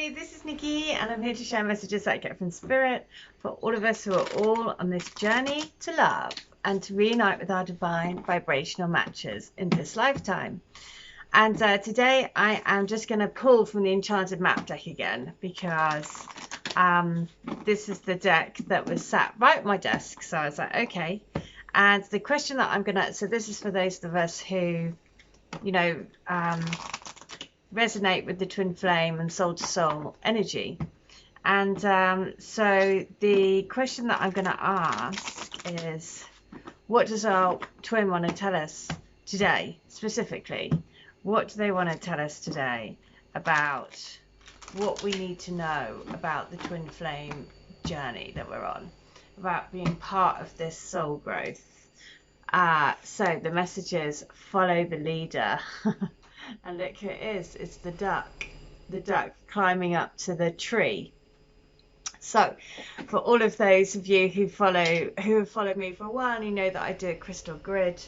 Hi, this is Nikki, and I'm here to share messages that I get from Spirit for all of us who are all on this journey to love and to reunite with our divine vibrational matches in this lifetime. And today I am just going to pull from the Enchanted Map deck again because this is the deck that was sat right at my desk. So I was like, okay. And the question that I'm going to, so this is for those of us who, you know, resonate with the twin flame and soul to soul energy. And so the question that I'm going to ask is, what does our twin want to tell us today specifically? What do they want to tell us today about what we need to know about the twin flame journey that we're on, about being part of this soul growth? So the message is follow the leader. And look who it is. It's the duck climbing up to the tree. So for all of those of you who have followed me for a while, you know that I do a crystal grid,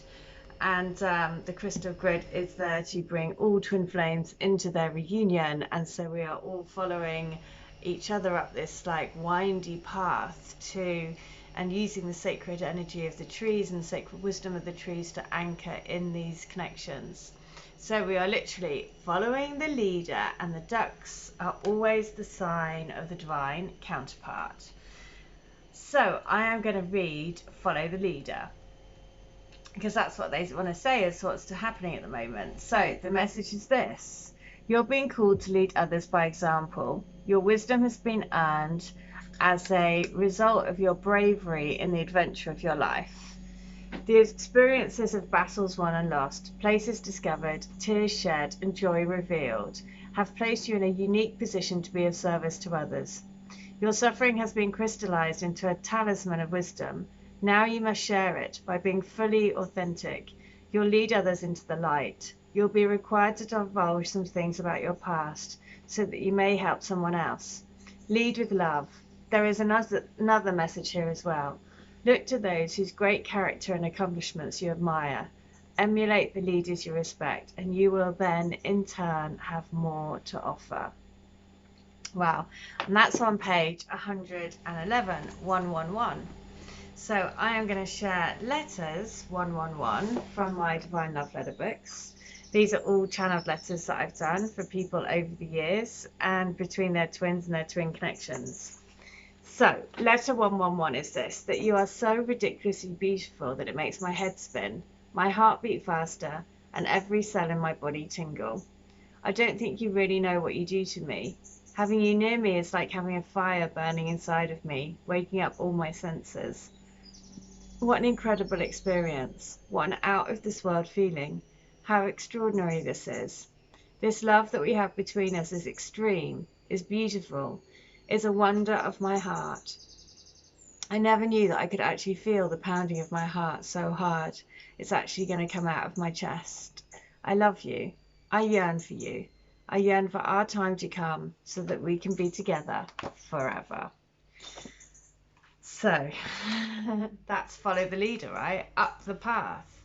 and the crystal grid is there to bring all twin flames into their reunion. And so we are all following each other up this like windy path to, and using the sacred energy of the trees and the sacred wisdom of the trees to anchor in these connections. So we are literally following the leader, and the ducks are always the sign of the divine counterpart. So I am going to read Follow the Leader, because that's what they want to say is what's happening at the moment. So the message is this: you're being called to lead others by example. Your wisdom has been earned as a result of your bravery in the adventure of your life. The experiences of battles won and lost, places discovered, tears shed, and joy revealed have placed you in a unique position to be of service to others. Your suffering has been crystallized into a talisman of wisdom. Now you must share it by being fully authentic. You'll lead others into the light. You'll be required to divulge some things about your past so that you may help someone else. Lead with love. There is another message here as well. Look to those whose great character and accomplishments you admire. Emulate the leaders you respect, and you will then, in turn, have more to offer. Wow. And that's on page 111, 111. So I am going to share letters 111 from my Divine Love Letter books. These are all channeled letters that I've done for people over the years and between their twins and their twin connections. So, letter 111 is this: that you are so ridiculously beautiful that it makes my head spin, my heart beat faster, and every cell in my body tingle. I don't think you really know what you do to me. Having you near me is like having a fire burning inside of me, waking up all my senses. What an incredible experience. What an out-of-this-world feeling. How extraordinary this is. This love that we have between us is extreme, is beautiful, is a wonder of my heart. I never knew that I could actually feel the pounding of my heart so hard it's actually going to come out of my chest. I love you. I yearn for you. I yearn for our time to come so that we can be together forever. So that's follow the leader, right? Up the path.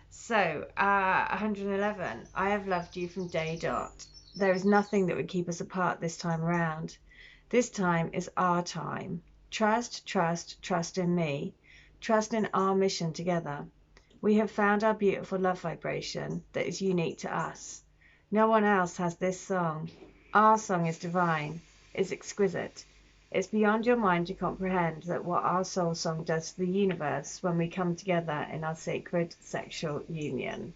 So 111. I have loved you from day dot. There is nothing that would keep us apart this time around. This time is our time. Trust, trust, trust in me. Trust in our mission together. We have found our beautiful love vibration that is unique to us. No one else has this song. Our song is divine. It's exquisite. It's beyond your mind to comprehend that what our soul song does to the universe when we come together in our sacred sexual union.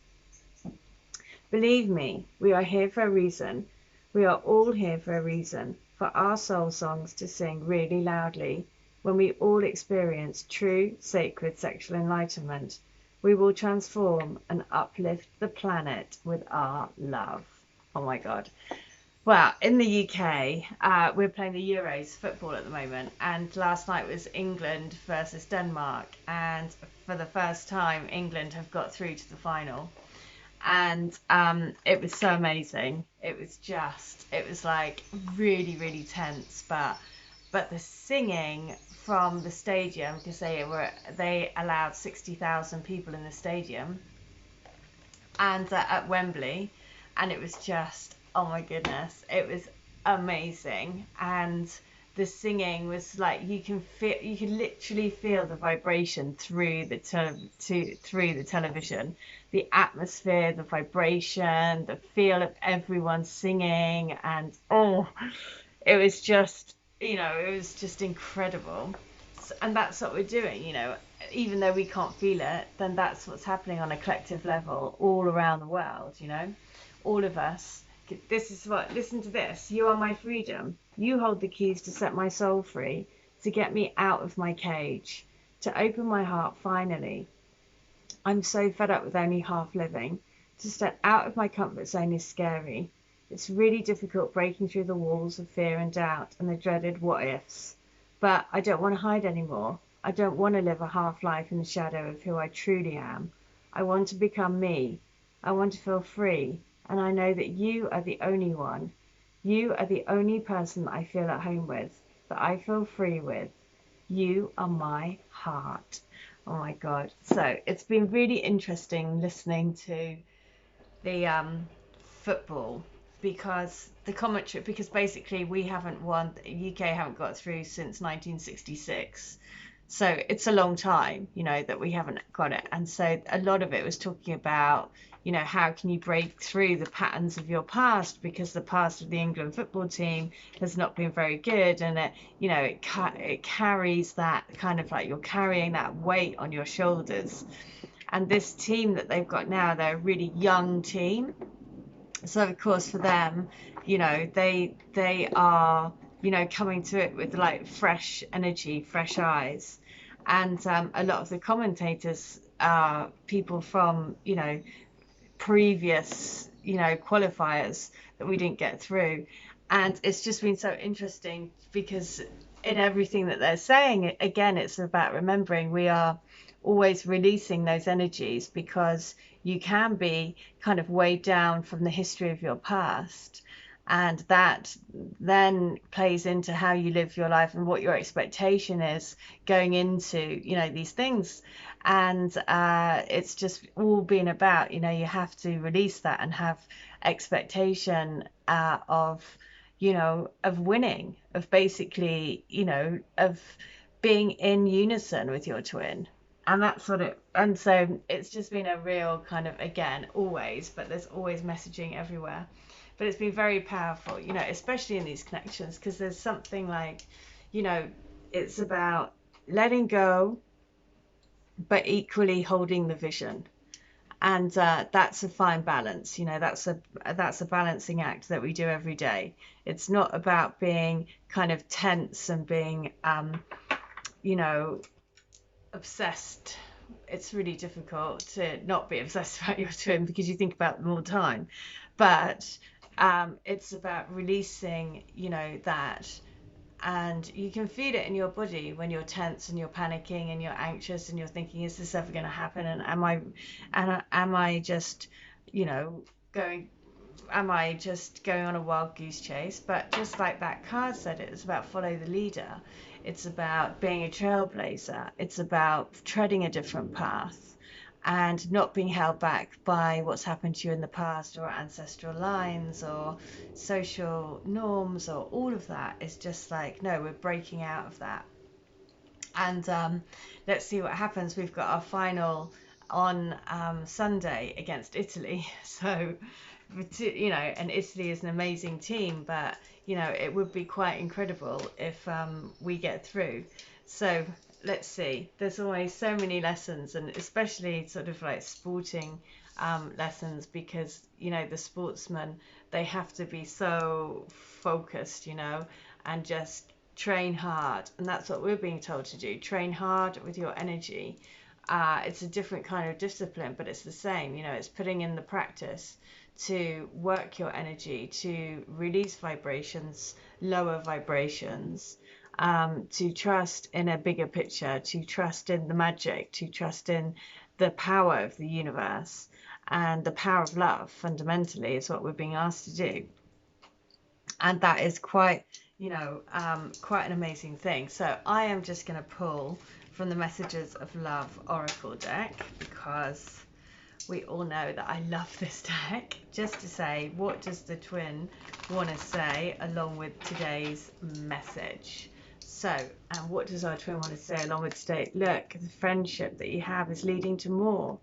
Believe me, we are here for a reason. We are all here for a reason. For our soul songs to sing really loudly. When we all experience true sacred sexual enlightenment, we will transform and uplift the planet with our love. Oh my God. Well, in the UK, we're playing the Euros football at the moment, and last night was England versus Denmark, and for the first time England have got through to the final. And it was so amazing. It was like really, really tense, but the singing from the stadium, because they allowed 60,000 people in the stadium, and at Wembley, and it was just, oh my goodness, it was amazing. And the singing was like, you can literally feel the vibration through the through the television, the atmosphere, the vibration, the feel of everyone singing. And oh, it was just, it was just incredible. And that's what we're doing, even though we can't feel it, then that's what's happening on a collective level all around the world, all of us. This is what, listen to this. You are my freedom. You hold the keys to set my soul free, to get me out of my cage, to open my heart finally. I'm so fed up with only half living. To step out of my comfort zone is scary. It's really difficult breaking through the walls of fear and doubt and the dreaded what ifs. But I don't want to hide anymore. I don't want to live a half life in the shadow of who I truly am. I want to become me. I want to feel free. And I know that you are the only one. You are the only person that I feel at home with, that I feel free with. You are my heart. Oh my God. So it's been really interesting listening to the football, because the commentary, because basically we haven't won, the UK haven't got through since 1966. So it's a long time, that we haven't got it. And so a lot of it was talking about, how can you break through the patterns of your past, because the past of the England football team has not been very good. And it carries that kind of like, you're carrying that weight on your shoulders. And this team that they've got now, they're a really young team. So of course for them, they are, coming to it with like fresh energy, fresh eyes. And a lot of the commentators are people from, previous, qualifiers that we didn't get through. And it's just been so interesting, because in everything that they're saying, again, it's about remembering we are always releasing those energies, because you can be kind of weighed down from the history of your past, and that then plays into how you live your life and what your expectation is going into these things. And it's just all been about, you have to release that and have expectation of of winning, of basically of being in unison with your twin. And that's what it, and so it's just been a real kind of, again, always, but there's always messaging everywhere. But it's been very powerful, especially in these connections, because there's something like, it's about letting go, but equally holding the vision. And that's a fine balance, that's a balancing act that we do every day. It's not about being kind of tense and being obsessed. It's really difficult to not be obsessed about your twin, because you think about them all the time. But it's about releasing, that. And you can feel it in your body when you're tense and you're panicking and you're anxious and you're thinking, is this ever going to happen? And am I just, going, am I just going on a wild goose chase? But just like that card said, it's about follow the leader. It's about being a trailblazer. It's about treading a different path and not being held back by what's happened to you in the past, or ancestral lines, or social norms, or all of that. Is just like, no, we're breaking out of that. And let's see what happens. We've got our final on Sunday against Italy. So, and Italy is an amazing team, but it would be quite incredible if we get through. So let's see. There's always so many lessons, and especially sort of like sporting lessons, because the sportsmen, they have to be so focused, and just train hard. And that's what we're being told to do. Train hard with your energy. It's a different kind of discipline, but it's the same. It's putting in the practice to work your energy, to release vibrations, lower vibrations, to trust in a bigger picture, to trust in the magic, to trust in the power of the universe. And the power of love, fundamentally, is what we're being asked to do. And that is quite, quite an amazing thing. So I am just going to pull from the Messages of Love Oracle deck, because we all know that I love this deck, just to say, what does the twin want to say along with today's message? So, and what does our twin want to say along with today? Look, the friendship that you have is leading to more.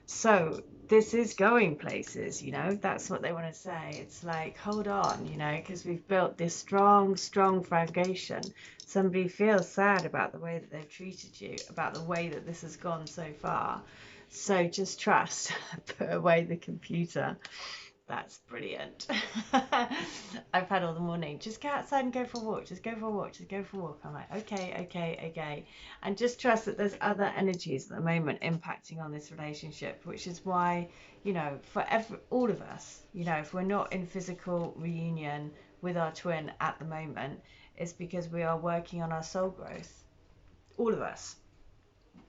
So this is going places, you know, that's what they want to say. It's like, hold on, you know, because we've built this strong foundation. Somebody feels sad about the way that they've treated you, about the way that this has gone so far. So just trust. Put away the computer. That's brilliant. I've had all the morning. Just go outside and go for a walk. Just go for a walk. Just go for a walk. I'm like, okay. And just trust that there's other energies at the moment impacting on this relationship, which is why, you know, for all of us, you know, if we're not in physical reunion with our twin at the moment, it's because we are working on our soul growth. All of us,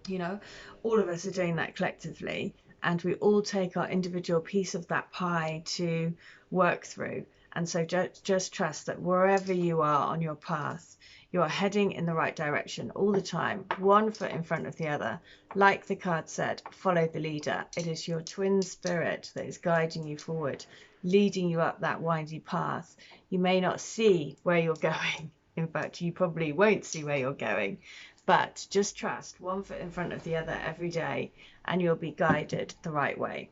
you know, all of us are doing that collectively. And we all take our individual piece of that pie to work through. And so just trust that wherever you are on your path, you are heading in the right direction all the time, one foot in front of the other. Like the card said, follow the leader. It is your twin spirit that is guiding you forward, leading you up that windy path. You may not see where you're going. In fact, you probably won't see where you're going. But just trust one foot in front of the other every day, and you'll be guided the right way.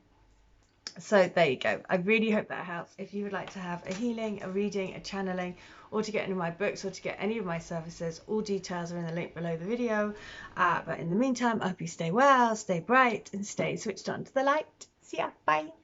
So there you go. I really hope that helps. If you would like to have a healing, a reading, a channeling, or to get any of my books, or to get any of my services, all details are in the link below the video. But in the meantime, I hope you stay well, stay bright, and stay switched on to the light. See ya. Bye.